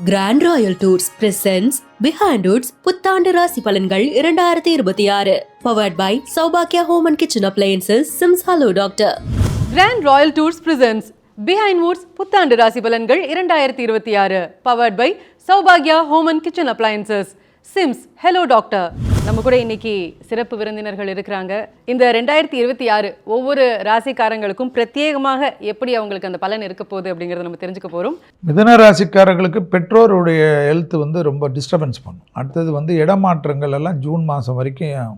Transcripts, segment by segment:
Grand Royal Tours presents Behindwoods புத்தாண்டு ராசி பலன்கள் 2026 பவர்ட் பை சௌபாக்கியா Home and Kitchen Appliances SIMS hello doctor. Grand Royal Tours presents Behindwoods புத்தாண்டு ராசி பலன்கள் 2026 பவர்ட் பை சௌபாக்கியா Home and Kitchen Appliances SIMS hello doctor. நம்ம கூட இன்னைக்கு சிறப்பு விருந்தினர்கள் இருக்கிறாங்க. இந்த 2026 ஒவ்வொரு ராசிக்காரங்களுக்கும் பிரத்யேகமாக எப்படி அவங்களுக்கு அந்த பலன் இருக்க போகுது அப்படிங்கிறத நம்ம தெரிஞ்சுக்க போகிறோம். மிதுன ராசிக்காரர்களுக்கு பெற்றோருடைய ஹெல்த் ரொம்ப டிஸ்டர்பன்ஸ் பண்ணும். அடுத்தது இடமாற்றங்கள் எல்லாம் ஜூன் மாதம் வரைக்கும்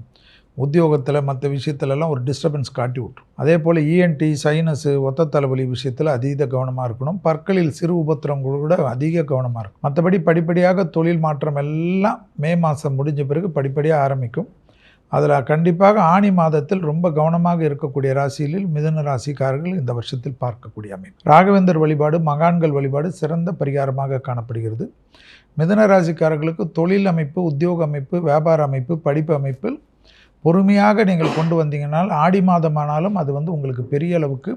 உத்தியோகத்தில் மற்ற விஷயத்துலலாம் ஒரு டிஸ்டர்பன்ஸ் காட்டி விட்டுரும். அதே போல் இஎன்டி சைனஸு ஒத்த தலைவலி விஷயத்தில் அதீத கவனமாக இருக்கணும். பற்களில் சிறு உபத்திரங்கள் கூட அதிக கவனமாக இருக்கும். மற்றபடி படிப்படியாக தொழில் மாற்றம் எல்லாம் மே மாதம் முடிஞ்ச பிறகு படிப்படியாக ஆரம்பிக்கும். அதில் கண்டிப்பாக ஆனி மாதத்தில் ரொம்ப கவனமாக இருக்கக்கூடிய ராசிகளில் மிதுன ராசிக்காரர்கள் இந்த வருஷத்தில் பார்க்கக்கூடிய அமைப்பு. ராகவேந்தர் வழிபாடு, மகான்கள் வழிபாடு சிறந்த பரிகாரமாக காணப்படுகிறது. மிதுன ராசிக்காரர்களுக்கு தொழில் அமைப்பு, உத்தியோக அமைப்பு, வியாபார அமைப்பு, படிப்பு அமைப்பில் பொறுமையாக நீங்கள் கொண்டு வந்தீங்கன்னால் ஆடி மாதமானாலும் அது உங்களுக்கு பெரிய அளவுக்கு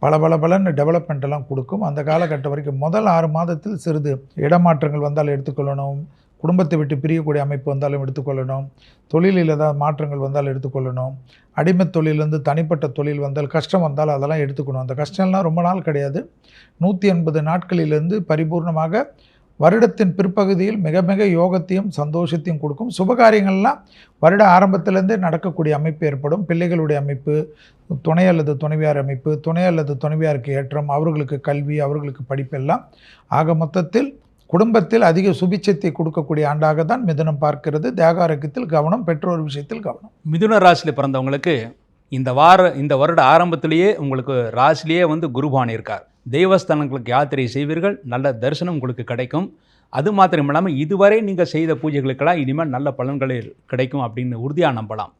பல டெவலப்மெண்ட்டெல்லாம் கொடுக்கும். அந்த காலகட்டம் வரைக்கும் முதல் 6 மாதத்தில் சிறிது இடமாற்றங்கள் வந்தால் எடுத்துக்கொள்ளணும். குடும்பத்தை விட்டு பிரியக்கூடிய அமைப்பு வந்தாலும் எடுத்துக்கொள்ளணும். தொழிலில் ஏதாவது மாற்றங்கள் வந்தால் எடுத்துக்கொள்ளணும். அடிமை தொழிலேருந்து தனிப்பட்ட தொழில் வந்தால் கஷ்டம் வந்தால் அதெல்லாம் எடுத்துக்கணும். அந்த கஷ்டம்லாம் ரொம்ப நாள் கிடையாது. 180 நாட்களிலிருந்து பரிபூர்ணமாக வருடத்தின் பிற்பகுதியில் மிக மிக யோகத்தையும் சந்தோஷத்தையும் கொடுக்கும். சுபகாரியங்கள்லாம் வருட ஆரம்பத்திலேருந்தே நடக்கக்கூடிய அமைப்பு ஏற்படும். பிள்ளைகளுடைய அமைப்பு, துணை அல்லது துணைவியார் அமைப்பு, துணை அல்லது துணைவியாருக்கு ஏற்றம், அவர்களுக்கு கல்வி, அவர்களுக்கு படிப்பெல்லாம் ஆக மொத்தத்தில் குடும்பத்தில் அதிக சுபிட்சத்தை கொடுக்கக்கூடிய ஆண்டாக தான் மிதுனம் பார்க்கிறது. தேக ஆரோக்கியத்தில் கவனம், பெற்றோர் விஷயத்தில் கவனம். மிதுன ராசியில் பிறந்தவங்களுக்கு இந்த வருட ஆரம்பத்திலேயே உங்களுக்கு ராசிலேயே குருபான் இருக்கார். தெய்வஸ்தானங்களுக்கு யாத்திரை செய்வீர்கள், நல்ல தரிசனம் உங்களுக்கு கிடைக்கும். அது மாத்திரம் இல்லாமல் இதுவரை நீங்கள் செய்த பூஜைகளுக்கெல்லாம் இனிமேல் நல்ல பலன்கள் கிடைக்கும் அப்படின்னு உறுதியாக நம்பலாம்.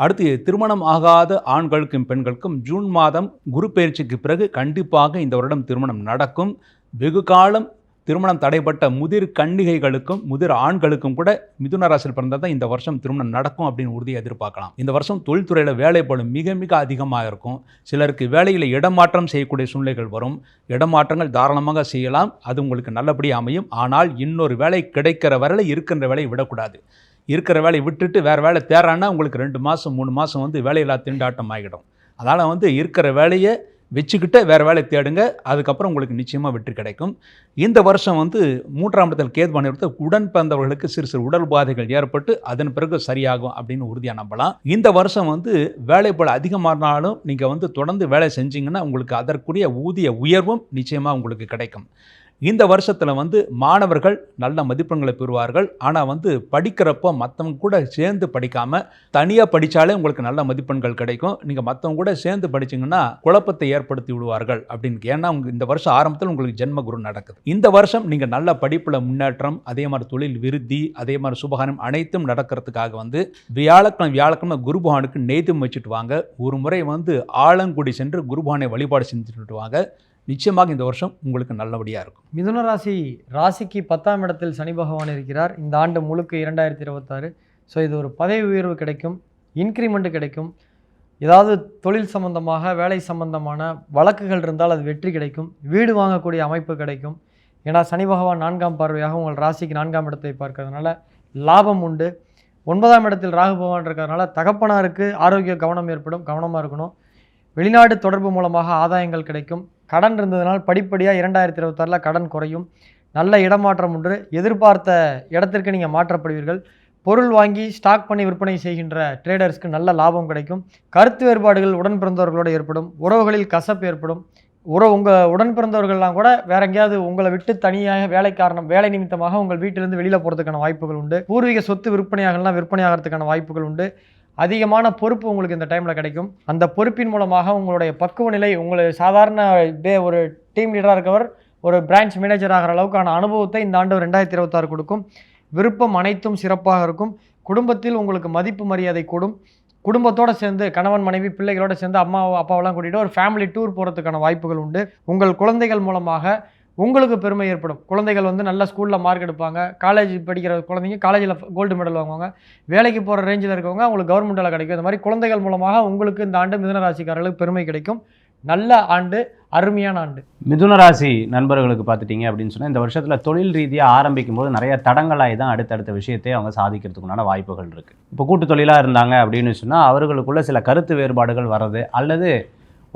அடுத்து திருமணம் ஆகாத ஆண்களுக்கும் பெண்களுக்கும் ஜூன் மாதம் குரு பயிற்சிக்கு பிறகு கண்டிப்பாக இந்த வருடம் திருமணம் நடக்கும். வெகு காலம் திருமணம் தடைப்பட்ட முதிர் கன்னிகைகளுக்கும் முதிர் ஆண்களுக்கும் கூட மிதுன ராசியில் பிறந்தால் தான் இந்த வருஷம் திருமணம் நடக்கும் அப்படின்னு உறுதியை எதிர்பார்க்கலாம். இந்த வருஷம் தொழில்துறையில் வேலைப்படும் மிக மிக அதிகமாக இருக்கும். சிலருக்கு வேலையில் இடமாற்றம் செய்யக்கூடிய சூழ்நிலைகள் வரும். இடமாற்றங்கள் தாராளமாக செய்யலாம், அது உங்களுக்கு நல்லபடியாக அமையும். ஆனால் இன்னொரு வேலை கிடைக்கிற வரையில் இருக்கின்ற வேலையை விடக்கூடாது. இருக்கிற வேலையை விட்டுட்டு வேறு வேலை தேடுறான்னா உங்களுக்கு 2 மாதம் 3 மாதம் வேலையில்லா திண்டாட்டம் ஆகிடும். அதனால் இருக்கிற வேலையை வச்சுக்கிட்டு வேறு வேலை தேடுங்க. அதுக்கப்புறம் உங்களுக்கு நிச்சயமாக வெற்றி கிடைக்கும். இந்த வருஷம் 3ஆம் இடத்தில் கேது பண்ணிருந்த உடன் பிறந்தவர்களுக்கு சிறு உடல் உபாதைகள் ஏற்பட்டு அதன் பிறகு சரியாகும் அப்படின்னு உறுதியாக நம்பலாம். இந்த வருஷம் வேலை போல் அதிகமானாலும் நீங்கள் தொடர்ந்து வேலை செஞ்சீங்கன்னா உங்களுக்கு அதற்குரிய ஊதிய உயர்வும் நிச்சயமாக உங்களுக்கு கிடைக்கும். இந்த வருஷத்தில் மாணவர்கள் நல்ல மதிப்பெண்களை பெறுவார்கள். ஆனால் படிக்கிறப்போ மற்றவங்க கூட சேர்ந்து படிக்காமல் தனியாக படித்தாலே உங்களுக்கு நல்ல மதிப்பெண்கள் கிடைக்கும். நீங்கள் மற்றவங்க கூட சேர்ந்து படிச்சிங்கன்னா குழப்பத்தை ஏற்படுத்தி விடுவார்கள் அப்படின்னு. ஏன்னா இந்த வருஷம் ஆரம்பத்தில் உங்களுக்கு ஜென்மகுரு நடக்குது. இந்த வருஷம் நீங்கள் நல்ல படிப்பில் முன்னேற்றம், அதே மாதிரி தொழில் விருத்தி, அதே மாதிரி சுபகாரம் அனைத்தும் நடக்கிறதுக்காக வியாழக்கிழமை குருபகவானுக்கு நெய்தம் வச்சுட்டு வாங்க. ஒரு முறை ஆலங்குடி சென்று குருபகவானை வழிபாடு செஞ்சுட்டு வாங்க. நிச்சயமாக இந்த வருஷம் உங்களுக்கு நல்லபடியாக இருக்கும். மிதுன ராசிக்கு 10ஆம் இடத்தில் சனி பகவான் இருக்கிறார். இந்த ஆண்டு முழுக்க 2026. ஸோ இது ஒரு பதவி உயர்வு கிடைக்கும், இன்க்ரிமெண்ட் கிடைக்கும். ஏதாவது தொழில் சம்பந்தமாக வேலை சம்பந்தமான வழக்குகள் இருந்தால் அது வெற்றி கிடைக்கும். வீடு வாங்கக்கூடிய அமைப்பு கிடைக்கும். ஏன்னா சனி பகவான் 4ஆம் பார்வையாக உங்கள் ராசிக்கு 4ஆம் இடத்தை பார்க்கறதுனால லாபம் உண்டு. 9ஆம் இடத்தில் ராகு பகவான் இருக்கிறதுனால தகப்பனாருக்கு ஆரோக்கிய கவனம் ஏற்படும், கவனமாக இருக்கணும். வெளிநாடு தொடர்பு மூலமாக ஆதாயங்கள் கிடைக்கும். கடன் இருந்ததுனால் படிப்படியாக 2026 கடன் குறையும். நல்ல இடமாற்றம் உண்டு. எதிர்பார்த்த இடத்திற்கு நீங்கள் மாற்றப்படுவீர்கள். பொருள் வாங்கி ஸ்டாக் பண்ணி விற்பனை செய்கின்ற ட்ரேடர்ஸ்க்கு நல்ல லாபம் கிடைக்கும். கருத்து வேறுபாடுகள் உடன் பிறந்தவர்களோடு ஏற்படும். உறவுகளில் கசப்பு ஏற்படும். உங்கள் உடன் பிறந்தவர்கள்லாம் கூட வேற எங்கேயாவது உங்களை விட்டு தனியாக வேலை நிமித்தமாக உங்கள் வீட்டிலிருந்து வெளியில் போகிறதுக்கான வாய்ப்புகள் உண்டு. பூர்வீக சொத்து விற்பனையாகிறதுக்கான வாய்ப்புகள் உண்டு. அதிகமான பொறுப்பு உங்களுக்கு இந்த டைமில் கிடைக்கும். அந்த பொறுப்பின் மூலமாக உங்களுடைய பக்குவ நிலை, உங்களை சாதாரண ஒரு டீம் லீடராக இருக்கவர் ஒரு பிரான்ச் மேனேஜர் ஆகிற அளவுக்கான அனுபவத்தை இந்த ஆண்டு 2026 கொடுக்கும். விருப்பம் அனைத்தும் சிறப்பாக இருக்கும். குடும்பத்தில் உங்களுக்கு மதிப்பு மரியாதை கூடும். குடும்பத்தோடு சேர்ந்து கணவன் மனைவி பிள்ளைகளோடு சேர்ந்து அம்மா அப்பாவெல்லாம் கூட்டிகிட்டு ஒரு ஃபேமிலி டூர் போகிறதுக்கான வாய்ப்புகள் உண்டு. உங்கள் குழந்தைகள் மூலமாக உங்களுக்கு பெருமை ஏற்படும். குழந்தைகள் நல்ல ஸ்கூலில் மார்க் எடுப்பாங்க. காலேஜ் படிக்கிற குழந்தைங்க காலேஜில் கோல்டு மெடல் வாங்குவாங்க. வேலைக்கு போகிற ரேஞ்சில் இருக்கவங்க அவங்களுக்கு கவர்மெண்ட் வேலை கிடைக்கும். இந்த மாதிரி குழந்தைகள் மூலமாக உங்களுக்கு இந்த ஆண்டு மிதுன ராசிக்காரர்களுக்கு பெருமை கிடைக்கும். நல்ல ஆண்டு, அருமையான ஆண்டு. மிதுன ராசி நண்பர்களுக்கு பார்த்துட்டிங்க அப்படின்னு சொன்னால், இந்த வருஷத்தில் தொழில் ரீதியாக ஆரம்பிக்கும் போது நிறைய தடங்களாகி தான் அடுத்தடுத்த விஷயத்தை அவங்க சாதிக்கிறதுக்குண்டான வாய்ப்புகள் இருக்குது. இப்போ கூட்டு தொழிலாக இருந்தாங்க அப்படின்னு சொன்னால் அவர்களுக்குள்ள சில கருத்து வேறுபாடுகள் வர்றது, அல்லது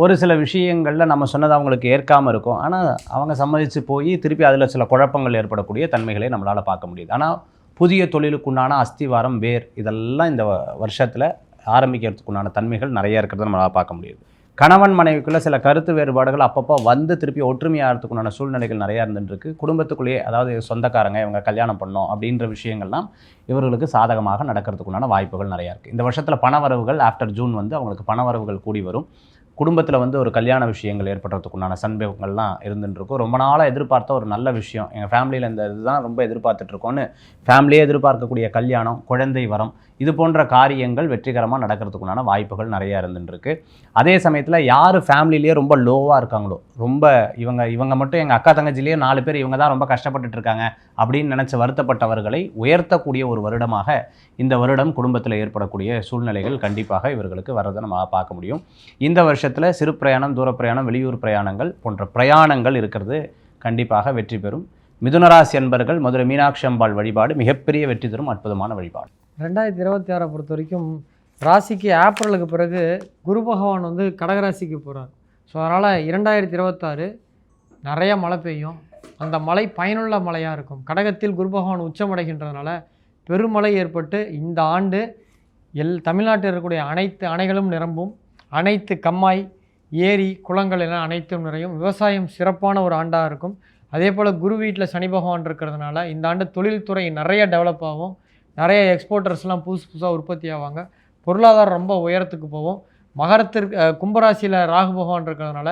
ஒரு சில விஷயங்களில் நம்ம சொன்னது அவங்களுக்கு ஏற்காமல் இருக்கும், ஆனால் அவங்க சம்மதித்து போய் திருப்பி அதில் சில குழப்பங்கள் ஏற்படக்கூடிய தன்மைகளை நம்மளால் பார்க்க முடியுது. ஆனால் புதிய தொழிலுக்குண்டான அஸ்திவாரம், வேர், இதெல்லாம் இந்த வருஷத்தில் ஆரம்பிக்கிறதுக்குண்டான தன்மைகள் நிறைய இருக்கிறத நம்மளால் பார்க்க முடியுது. கணவன் மனைவிக்குள்ளே சில கருத்து வேறுபாடுகள் அப்பப்போ வந்து திருப்பி ஒற்றுமையாகிறதுக்குண்டான சூழ்நிலைகள் நிறையா இருந்துருக்கு. குடும்பத்துக்குள்ளேயே, அதாவது சொந்தக்காரங்க இவங்க கல்யாணம் பண்ணோம் அப்படின்ற விஷயங்கள்லாம் இவர்களுக்கு சாதகமாக நடக்கிறதுக்குண்டான வாய்ப்புகள் நிறையா இருக்குது. இந்த வருஷத்தில் பணவரவுகள் ஆஃப்டர் ஜூன் வந்து அவங்களுக்கு பணவரவுகள் கூடி வரும். குடும்பத்தில் வந்து ஒரு கல்யாண விஷயங்கள் ஏற்படுறதுக்குண்டான சம்பவங்கள்லாம் இருந்துருக்கும். ரொம்ப நாளாக எதிர்பார்த்த ஒரு நல்ல விஷயம், எங்கள் ஃபேமிலியில் இந்த இதுதான் ரொம்ப எதிர்பார்த்துட்ருக்கோன்னு ஃபேமிலியே எதிர்பார்க்கக்கூடிய கல்யாணம், குழந்தை வரம், இது போன்ற காரியங்கள் வெற்றிகரமாக நடக்கிறதுக்குண்டான வாய்ப்புகள் நிறையா இருந்துருக்கு. அதே சமயத்தில் யார் ஃபேமிலிலேயே ரொம்ப லோவாக இருக்காங்களோ, ரொம்ப இவங்க மட்டும் எங்கள் அக்கா தங்கச்சிலேயே 4 பேர் இவங்க தான் ரொம்ப கஷ்டப்பட்டுட்டு இருக்காங்க அப்படின்னு நினச்சி வருத்தப்பட்டவர்களை உயர்த்தக்கூடிய ஒரு வருடமாக இந்த வருடம் குடும்பத்தில் ஏற்படக்கூடிய சூழ்நிலைகள் கண்டிப்பாக இவர்களுக்கு வரதை நம்ம பார்க்க முடியும். இந்த வருஷத்தில் சிறு பிரயாணம், தூர பிரயாணம், வெளியூர் பிரயாணங்கள் போன்ற பிரயாணங்கள் இருக்கிறது கண்டிப்பாக வெற்றி பெறும். மிதுனராசி என்பர்கள் மதுரை மீனாட்சி அம்பாள் வழிபாடு மிகப்பெரிய வெற்றி தரும் அற்புதமான வழிபாடு. 2026 பொறுத்த வரைக்கும் ராசிக்கு ஏப்ரலுக்கு பிறகு குரு பகவான் வந்து கடகராசிக்கு போகிறார். ஸோ அதனால் 2026 நிறைய மழை பெய்யும். அந்த மழை பயனுள்ள மழையாக இருக்கும். கடகத்தில் குரு பகவான் உச்சமடைகின்றதுனால பெருமழை ஏற்பட்டு இந்த ஆண்டு தமிழ்நாட்டில் இருக்கக்கூடிய அனைத்து அணைகளும் நிரம்பும். அனைத்து கம்மாய், ஏரி, குளங்கள் எல்லாம் அனைத்தும் நிறையும். விவசாயம் சிறப்பான ஒரு ஆண்டாக இருக்கும். அதே போல் குரு வீட்டில் சனி பகவான் இருக்கிறதுனால இந்த ஆண்டு தொழில்துறை நிறைய டெவலப் ஆகும். நிறைய எக்ஸ்போர்ட்டர்ஸ்லாம் புதுசாக உற்பத்தி ஆவாங்க. பொருளாதாரம் ரொம்ப உயரத்துக்கு போகும். மகரத்திற்கு கும்பராசியில் ராகு பகவான் இருக்கிறதுனால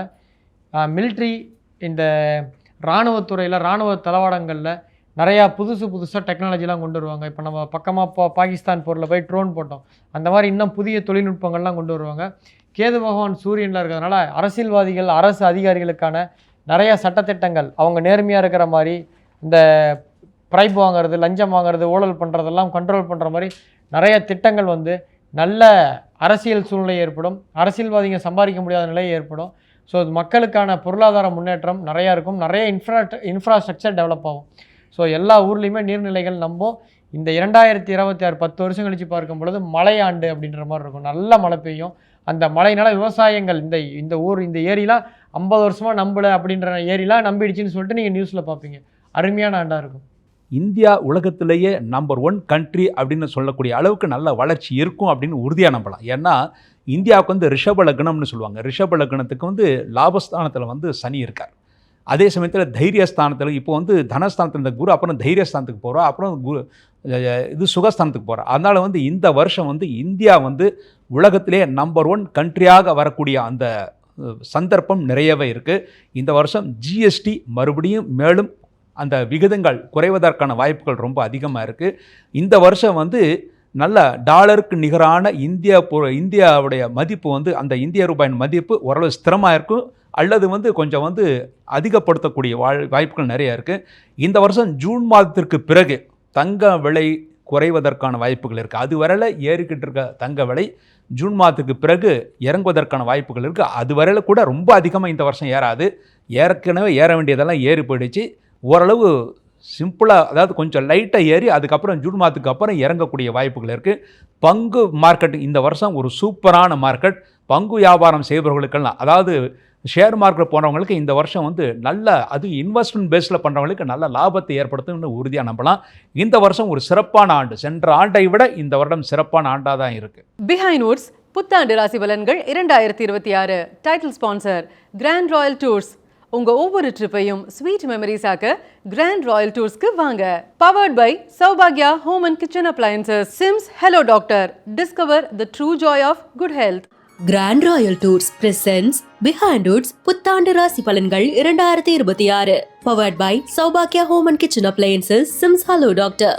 மிலிட்ரி, இந்த இராணுவத்துறையில், இராணுவ தளவாடங்களில் நிறையா புதுசாக டெக்னாலஜிலாம் கொண்டு வருவாங்க. இப்போ நம்ம பக்கமாக பாகிஸ்தான் போரில் போய் ட்ரோன் போட்டோம், அந்த மாதிரி இன்னும் புதிய தொழில்நுட்பங்கள்லாம் கொண்டு வருவாங்க. கேது பகவான் சூரியனில் இருக்கிறதுனால அரசியல்வாதிகள், அரசு அதிகாரிகளுக்கான நிறைய சட்டத்திட்டங்கள், அவங்க நேர்மையாக இருக்கிற மாதிரி இந்த பிரைப் வாங்கிறது, லஞ்சம் வாங்கிறது, ஊழல் பண்ணுறதெல்லாம் கண்ட்ரோல் பண்ணுற மாதிரி நிறைய திட்டங்கள் வந்து நல்ல அரசியல் சூழ்நிலை ஏற்படும். அரசியல்வாதிங்க சம்பாதிக்க முடியாத நிலை ஏற்படும். ஸோ மக்களுக்கான பொருளாதார முன்னேற்றம் நிறையா இருக்கும். நிறைய இன்ஃப்ராஸ்ட்ரக்சர் டெவலப் ஆகும். ஸோ எல்லா ஊர்லேயுமே நீர்நிலைகள் நம்போம். இந்த 2026 10 வருஷம் கழித்து பார்க்கும் பொழுது மழை ஆண்டு அப்படின்ற மாதிரி இருக்கும். நல்ல மழை பெய்யும். அந்த மழையினால் விவசாயங்கள், இந்த ஊர், இந்த ஏரிலாம் 50 வருஷமாக நம்பலை அப்படின்ற ஏரிலாம் நம்பிடுச்சின்னு சொல்லிட்டு நீங்கள் நியூஸில் பார்ப்பீங்க. அருமையான ஆண்டாக இருக்கும். இந்தியா உலகத்திலேயே நம்பர் 1 கண்ட்ரி அப்படின்னு சொல்லக்கூடிய அளவுக்கு நல்ல வளர்ச்சி இருக்கும் அப்படின்னு உறுதியாக நம்பலாம். ஏன்னா இந்தியாவுக்கு வந்து ரிஷப லக்னம்னு சொல்லுவாங்க. ரிஷப லக்னத்துக்கு வந்து லாபஸ்தானத்தில் வந்து சனி இருக்கார். அதே சமயத்தில் தைரியஸ்தானத்தில் இப்போ வந்து தனஸ்தானத்தில் இந்த குரு, அப்புறம் தைரியஸ்தானத்துக்கு போகிறோம், அப்புறம் குரு இது சுகஸ்தானத்துக்கு போகிறோம். அதனால் வந்து இந்த வருஷம் வந்து இந்தியா வந்து உலகத்திலே நம்பர் 1 கண்ட்ரியாக வரக்கூடிய அந்த சந்தர்ப்பம் நிறையவே இருக்குது. இந்த வருஷம் ஜிஎஸ்டி மறுபடியும் மேலும் அந்த விகிதங்கள் குறைவதற்கான வாய்ப்புகள் ரொம்ப அதிகமாக இருக்குது. இந்த வருஷம் வந்து நல்ல டாலருக்கு நிகரான இந்தியாவுடைய மதிப்பு வந்து, அந்த இந்திய ரூபாயின் மதிப்பு ஓரளவு ஸ்திரமாக இருக்கும், அல்லது வந்து கொஞ்சம் வந்து அதிகப்படுத்தக்கூடிய வாய்ப்புகள் நிறைய இருக்குது. இந்த வருஷம் ஜூன் மாதத்திற்கு பிறகு தங்க விலை குறைவதற்கான வாய்ப்புகள் இருக்குது. அதுவரையில் ஏறிக்கிட்டு இருக்க தங்க விலை ஜூன் மாதத்துக்கு பிறகு இறங்குவதற்கான வாய்ப்புகள் இருக்குது. அதுவரையில் கூட ரொம்ப அதிகமாக இந்த வருஷம் ஏறாது. ஏற்கனவே ஏற வேண்டியதெல்லாம் ஏறி போயிடுச்சு. ஓரளவு சிம்பிளாக, அதாவது கொஞ்சம் லைட்டாக ஏறி அதுக்கப்புறம் ஜூன் மாதத்துக்கு அப்புறம் இறங்கக்கூடிய வாய்ப்புகள் இருக்குது. பங்கு மார்க்கெட் இந்த வருஷம் ஒரு சூப்பரான மார்க்கெட். பங்கு வியாபாரம் செய்பவர்களுக்கெல்லாம், அதாவது ஷேர் மார்க்கெட் போனவங்களுக்கு இந்த வருஷம் வந்து நல்ல, அது இன்வெஸ்ட்மெண்ட் பேஸில் பண்ணுறவங்களுக்கு நல்ல லாபத்தை ஏற்படுத்தும்னு உறுதியாக நம்பலாம். இந்த வருஷம் ஒரு சிறப்பான ஆண்டு. சென்ற ஆண்டை விட இந்த வருடம் சிறப்பான ஆண்டாக தான் இருக்குது. பிஹைண்ட் வுட்ஸ் புத்தாண்டு ராசி பலன்கள் 2026 title sponsor Grand Royal Tours. உங்க ஒவ்வொரு ட்ரிப்பையும் ஸ்வீட் மெமரிஸ் ஆக்க கிராண்ட் ராயல் டூர்ஸ்க்கு வாங்க. பவர்ட் பை சௌபாக்யா Home and Kitchen Appliances. SIMS hello doctor. Discover the true joy of good health. Grand Royal Tours presents Behindwoods புத்தாண்டு ராசி பலன்கள் 2026. பவர்ட் பை சௌபாக்யா Home and Kitchen Appliances. SIMS hello doctor.